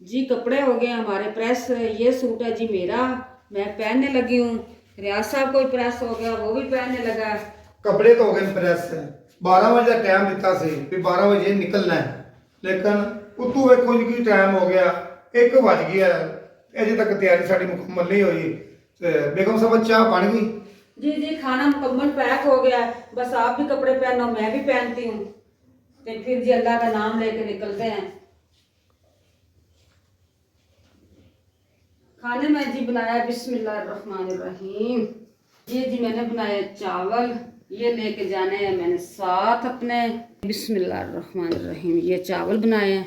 जी कपड़े हो गए हमारे प्रेस। ये सूट है जी मेरा, मैं पहनने लगी हूँ। रियाज साहब को भी प्रेस हो गया, वो भी पहनने लगा। कपड़े तो हो गए प्रेस। 12 बजे का टाइम दिता सी भी 12 बजे निकलना है, लेकिन उतों वेखो जी की टाइम हो गया, 1 बज गया, अजे तक तैयारी साड़ी मुकम्मल नहीं हुई। बेगम साहब चाह बन गई? जी जी खाना मुकम्मल पैक हो गया है, बस आप भी कपड़े पहनो, मैं भी पहनती हूँ, तो फिर जी अल्लाह का नाम लेके निकलते हैं। खाने में जी बनाया बिस्मिल्लाहिर्रहमानिर्रहीम। ये जी मैंने बनाया चावल, ये लेके जाने हैं मैंने साथ अपने। बिस्मिल्लाहिर्रहमानिर्रहीम, ये चावल बनाए हैं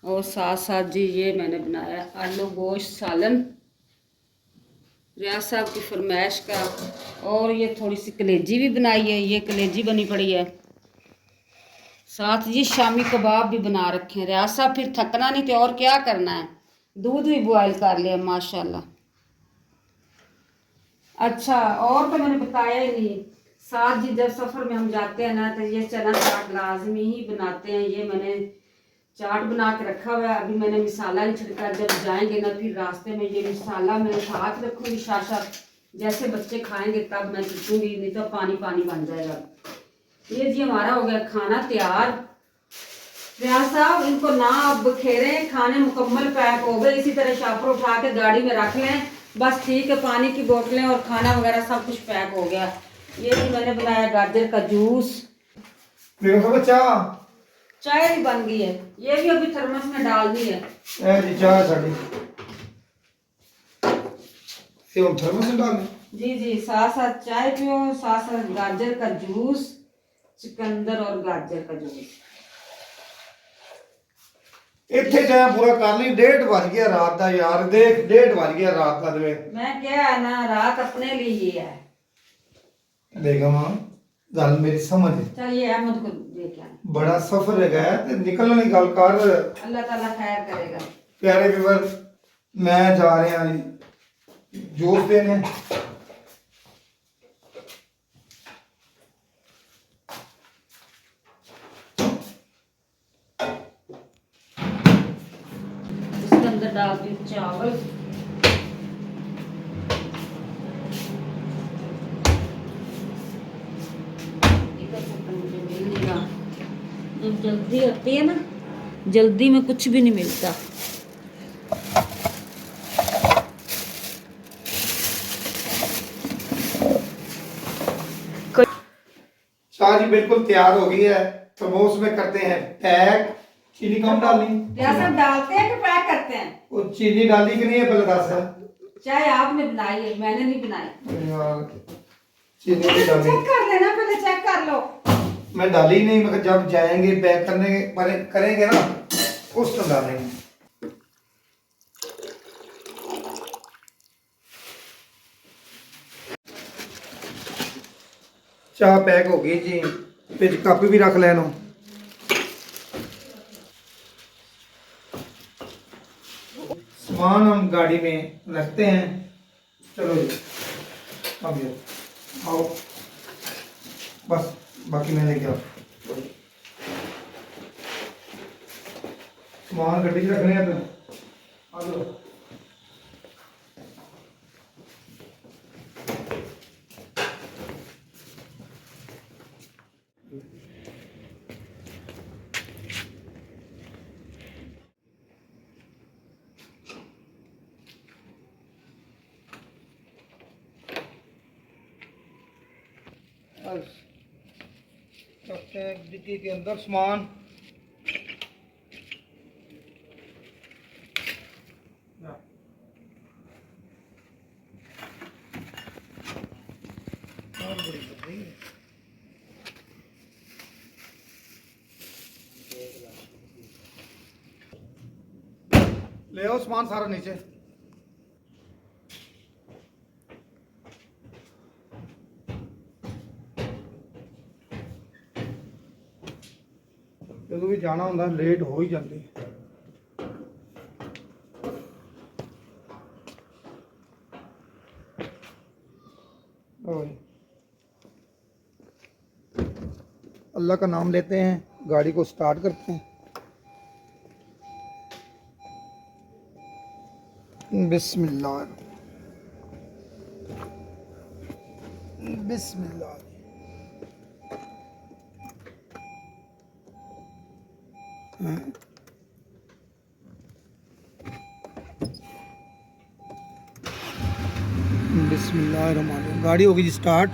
और साथ साथ जी ये मैंने बनाया आलू गोश्त सालन, रियाज साहब की फरमाइश का। और ये थोड़ी सी कलेजी भी बनाई है, ये कलेजी बनी पड़ी है। साथ जी शामी कबाब भी बना रखे हैं। रियाज साहब फिर थकना नहीं तो और क्या करना है, दूध भी बॉयल कर लिया माशाल्लाह। अच्छा और तो मैंने बताया ही नहीं, साथ जी जब सफ़र में हम जाते हैं ना तो ये चना चाट लाजमी ही बनाते हैं। ये मैंने चाट बना के रखा हुआ है, अभी मैंने मसाला नहीं छिड़का, जब जाएंगे ना फिर रास्ते में ये मसाला मैं साथ रखूँगी शाशा, जैसे बच्चे खाएंगे तब मैं छिड़कूँगी, नहीं तो पानी पानी बन जाएगा। ये जी हमारा हो गया खाना तैयार। रियाज साहब इनको ना अब बखेरें, खाने मुकम्मल पैक हो गए, इसी तरह शापर उठा के गाड़ी में रख लें, बस ठीक है। पानी की बोतलें और खाना वगैरह सब कुछ पैक हो गया। ये भी मैंने बनाया गाजर का जूस। बेगम साहब चाह? चाय भी बन गई है, ये भी अभी थर्मस में डाल दी है। ए जी चाह साड़ी ये हम थर्मस में डाल दें? जी जी साथ साथ चाय पियो, साथ साथ गाजर का जूस, चुकंदर और गाजर का जूस। ਇੱਥੇ ਜਾਇਆ पूरा कर ली, 1:30 बज गया रात का यार, देख 1:30 बज गया रात का। दे मैं क्या है ना, रात अपने लिए ही है। बेगम गल मेरी समझ, चलिए अहमद को देख आए। बड़ा सफर है ते निकलने की गल कर। अल्लाह ताला खैर करेगा। प्यारे व्यूअर, मैं जा रहा जी जूस देने। इसके अंदर डाल दी चावल, जब जल्दी होती है ना, जल्दी में कुछ भी नहीं मिलता। चाय जी बिल्कुल तैयार हो गई है, थर्मोस में करते हैं पैक। चीनी कम डालनी? सब डालते हैं कि पैक करते हैं? वो चीनी डाली कि नहीं है पहले दस? चाय आपने बनाई है, मैंने नहीं बनाई। यार चीनी नहीं डाली। चेक कर लेना, पहले चेक कर लो। मैं डाली नहीं, मगर जब जाएंगे पैक करने करेंगे ना उस टाइम डालेंगे। चाह पैक हो गई जी, फिर कप भी रख लेना। सामान हम गाड़ी में रखते हैं। चलो जी अब ये आओ, बस बाकी मैं लेके आओ। सामान गड्डी रखने हैं तो आ जाओ। रखते हैं डिक्की के अंदर सामान। ले आओ सामान सारा नीचे। ਜਦੋਂ ਵੀ ਜਾਣਾ ਹੁੰਦਾ ਲੇਟ ਹੋ ਹੀ ਜਾਂਦੀ। अल्लाह का नाम लेते हैं, गाड़ी को स्टार्ट करते हैं। बिस्मिल्लाह बिस्मिल्लाह। बिस्मिल्लाहिर्रहमानिर्रहीम। गाड़ी होगी जी स्टार्ट।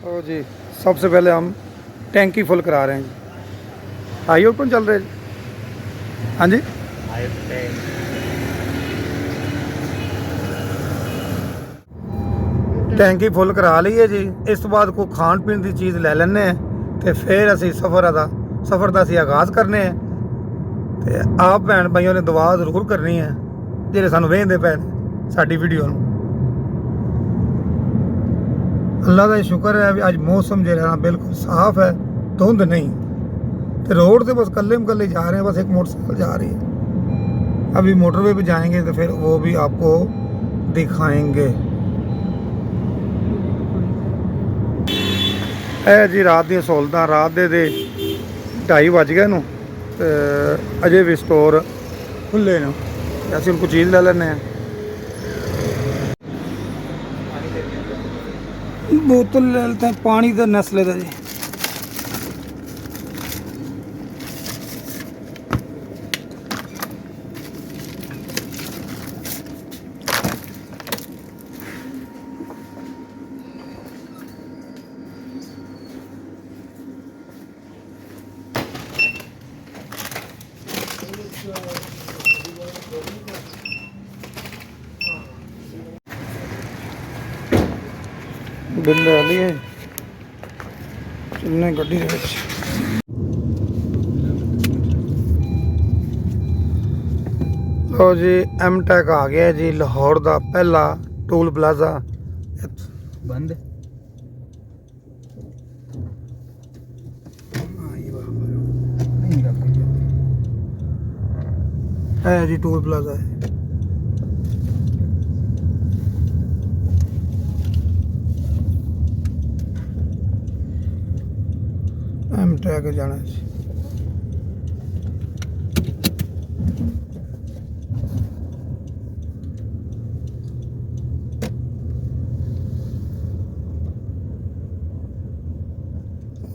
ओ जी, सबसे पहले हम टैंकी फुल करा रहे हैं जी। हाई ओपन चल रहे हैं जी। हाँ जी, ਟੈਂਕੀ ਫੁੱਲ ਕਰਾ ਲਈ ਹੈ ਜੀ। ਇਸ ਤੋਂ ਬਾਅਦ ਕੋਈ ਖਾਣ ਪੀਣ ਦੀ ਚੀਜ਼ ਲੈ ਲੈਂਦੇ ਹਾਂ ਤੇ ਫਿਰ ਅਸੀਂ ਸਫ਼ਰ ਦਾ ਅਸੀਂ ਆਗਾਜ਼ ਕਰਨੇ ਆ। ਤੇ ਆਪ ਭੈਣ ਭਾਈਆਂ ਨੇ ਦੁਆ ਜ਼ਰੂਰ ਕਰਨੀ ਹੈ ਜਿਹੜੇ ਸਾਨੂੰ ਵੇਖਦੇ ਪਏ ਨੇ ਸਾਡੀ ਵੀਡੀਓ ਨੂੰ। ਅੱਲਾ ਦਾ ਸ਼ੁਕਰ ਹੈ ਵੀ ਅੱਜ ਮੌਸਮ ਜਿਹੜਾ ਬਿਲਕੁਲ ਸਾਫ਼ ਹੈ, ਧੁੰਦ नहीं। तो रोड से बस कल्ले जा रहे हैं, बस एक मोटरसाइकिल जा रही है। अभी मोटरवे पे जाएंगे तो फिर वो भी आपको दिखाएंगे। ਇਹ ਜੀ ਰਾਤ ਦੀਆਂ ਸਹੂਲਤਾਂ। ਰਾਤ ਦੇ 2:30 ਵੱਜ ਗਏ ਨੂੰ ਤੇ ਅਜੇ ਵੀ ਸਟੋਰ ਖੁੱਲੇ ਨੇ। ਅਸੀਂ ਉनको ਚੀਜ਼ ਲੈ ਲੈਂਦੇ ਹਾਂ। बोतल ले लेते हैं पानी का नस्ले का जी। बिल ले लिए चलने गड्डी दे विच। लो जी, एमटेक आ गया जी। लाहौर का पहला टोल प्लाजा बंद है जी। टोल प्लाजा है। एमटेक जाना है।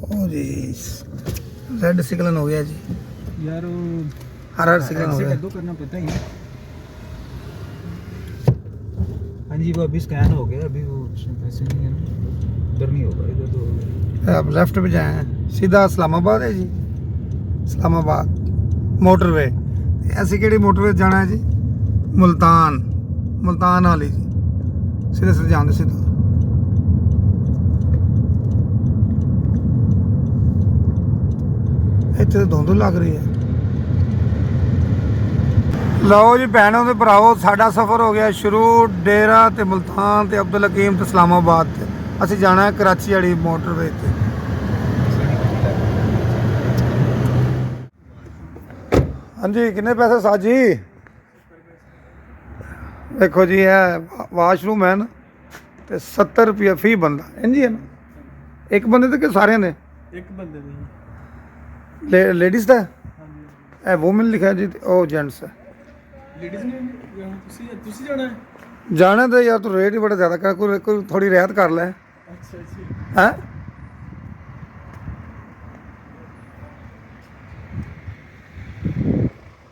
ओ जी, रेड सिग्नल हो गया जी यार। हर सिग्नल हो गया। दो करना पड़ता ही है। हाँ जी, वो अभी स्कैन हो गया। अभी वो पैसे नहीं है ना, उधर नहीं होगा, इधर तो होगा। आप लेफ्ट पे जाए, सीधा इस्लामाबाद है जी। इस्लामाबाद मोटरवे। ऐसी केड़ी मोटरवे जाना है जी? मुल्तान वाली जी। सीधे सीधे जान दे सीधा। ਇੱਥੇ ਧੁੰਦ ਲੱਗ ਰਹੀ ਹੈ। ਲਓ ਜੀ ਭੈਣੋ ਤੇ ਭਰਾਵੋ, ਸਾਡਾ ਸਫ਼ਰ ਹੋ ਗਿਆ ਸ਼ੁਰੂ। ਡੇਰਾ ਤੇ ਮੁਲਤਾਨ ਤੇ ਅਬਦੁਲ ਹਕੀਮ ਤੇ ਇਸਲਾਮਾਬਾਦ ਤੇ ਅਸੀਂ ਜਾਣਾ ਹੈ ਕਰਾਚੀ ਵਾਲੀ ਮੋਟਰਵੇ ਤੇ। ਹਾਂਜੀ, ਕਿੰਨੇ ਪੈਸੇ ਸਾਜੀ? ਦੇਖੋ ਜੀ, ਇਹ ਵਾਸ਼ਰੂਮ ਹੈ ਨਾ ਤੇ 70 ਰੁਪਏ ਫੀ ਬੰਦਾ। ਇੰਜੀ ਹੈ ਨਾ, ਇੱਕ ਬੰਦੇ ਤੇ ਕਿ ਸਾਰਿਆਂ ਦੇ? ਇੱਕ ਬੰਦੇ ਦੀ। ਲੇਡੀਜ਼ ਦਾ ਇਹ ਵੂਮਨ ਲਿਖਿਆ ਜੀ, ਉਹ ਜੈਂਟਸ ਹੈ। ਲੇਡੀਜ਼ ਨੇ ਤੁਸੀਂ ਜਾਣਾ ਹੈ? ਜਾਣਾ ਤਾਂ ਯਾਰ ਤੂੰ ਰੇਟ ਹੀ ਬੜਾ ਜ਼ਿਆਦਾ ਕਰ, ਕੋਈ ਥੋੜੀ ਰਿਆਇਤ ਕਰ ਲੈ। ਅੱਛਾ ਜੀ। ਹੈ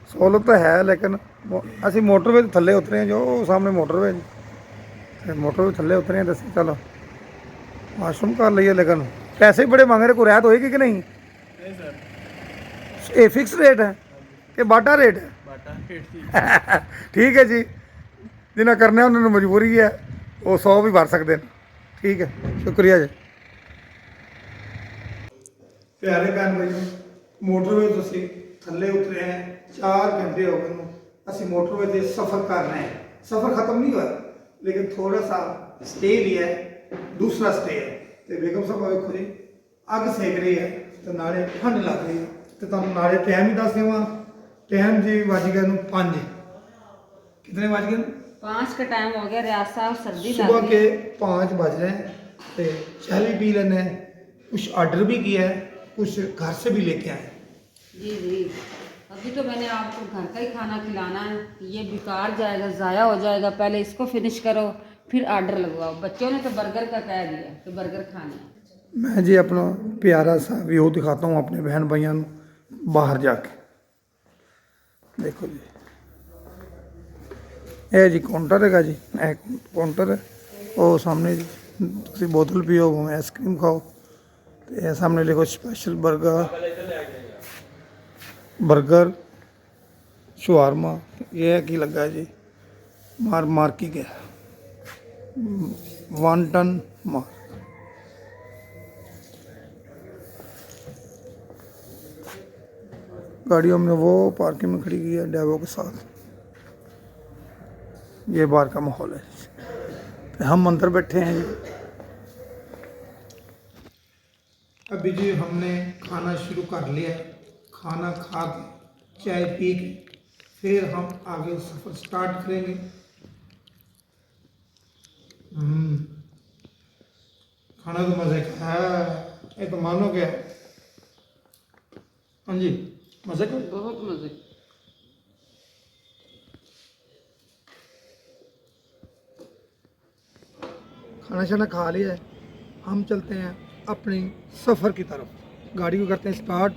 ਸਹੂਲਤ ਤਾਂ ਹੈ, ਲੇਕਿਨ ਅਸੀਂ ਮੋਟਰਵੇ ਦੇ ਥੱਲੇ ਉਤਰੇ ਹਾਂ। ਜੋ ਸਾਹਮਣੇ ਮੋਟਰਵੇ ਜੀ, ਮੋਟਰਵੇ ਥੱਲੇ ਉਤਰੇ ਹਾਂ। ਦੱਸੀ ਚਲੋ ਵਾਸ਼ਰੂਮ ਕਰ ਲਈਏ, ਲੇਕਿਨ ਪੈਸੇ ਬੜੇ ਮੰਗ ਰਹੇ। ਕੋਈ ਰਿਆਇਤ ਹੋਏਗੀ ਕਿ ਨਹੀਂ? ਇਹ ਫਿਕਸ ਰੇਟ ਹੈ ਕਿ ਬਾਟਾ ਰੇਟ ਹੈ? ठीक है जी, जिन्हें करने उन्होंने मजबूरी है, वो 100 भी भर सकते हैं। ठीक है, शुक्रिया जी। प्यारे भैन भाई, मोटरवे तो असी थले उतरे हैं। 4 घंटे हो गए असी मोटरवे से सफ़र कर रहे हैं। सफ़र ख़त्म नहीं हुआ, लेकिन थोड़ा सा स्टे लिया है। दूसरा स्टे है तो बेगम साहब देखो जी, अग सेक रही है तो नाले ठंड लग रही है। तो तुम नाले टाइम ही दस देव। टाइम जी वज गए 5 कितने बज गए 5 का टाइम हो गया, रियाज साहब सर्दी लग सुबह रही के है। 5 बज रहे हैं तो चाय भी पी लेने हैं, कुछ ऑर्डर भी किया है, कुछ घर से भी लेके आए। जी जी, अभी तो मैंने आपको घर का ही खाना खिलाना है, ये बेकार जाएगा, ज़ाया हो जाएगा। पहले इसको फिनिश करो फिर ऑर्डर लगवाओ। बच्चों ने तो बर्गर का कह दिया कि बर्गर खाना है। मैं जी अपना प्यारा सा व्यू दिखाता हूँ अपने बहन भाइयों को बाहर जाके। देखो जी, ਇਹ ਜੀ ਕਾਊਂਟਰ ਹੈਗਾ ਜੀ, ਇਹ ਕਾਊਂਟਰ ਹੈ। ਉਹ ਸਾਹਮਣੇ ਜੀ ਤੁਸੀਂ ਬੋਤਲ ਪੀਓ, ਭਾਵੇਂ ਆਈਸਕ੍ਰੀਮ ਖਾਓ। ਤੇ ਇਹ ਸਾਹਮਣੇ ਲਿਖੋ ਸਪੈਸ਼ਲ 버ਗਰ ਸ਼ਵਾਰਮਾ। ਇਹ ਕੀ ਲੱਗਾ ਜੀ, ਮਾਰਕੀ ਗਿਆ 1 टन मार। गाड़ी हमने वो पार्किंग में खड़ी की है डेवो के साथ। ये बाहर का माहौल है। तो हम अंदर बैठे हैं जी। अभी जी हमने खाना शुरू कर लिया है। खाना खा के चाय पी के फिर हम आगे सफ़र स्टार्ट करेंगे। खाना तो मज़े का है, ये तो मानो क्या। हाँ जी, मज़े का, बहुत मज़े। खाना शाना खा लिया है, हम चलते हैं अपनी सफ़र की तरफ। गाड़ी को करते हैं स्टार्ट,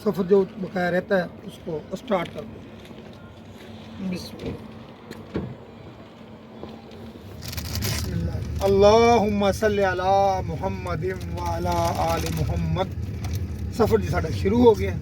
सफ़र जो बकाया रहता है उसको स्टार्ट कर दो। बिस्मिल्लाह। अल्लाहुम्मा सल्ली अला मुहम्मदिन व अला आलि मुहम्मद। सफ़र जी साडा शुरू हो गया।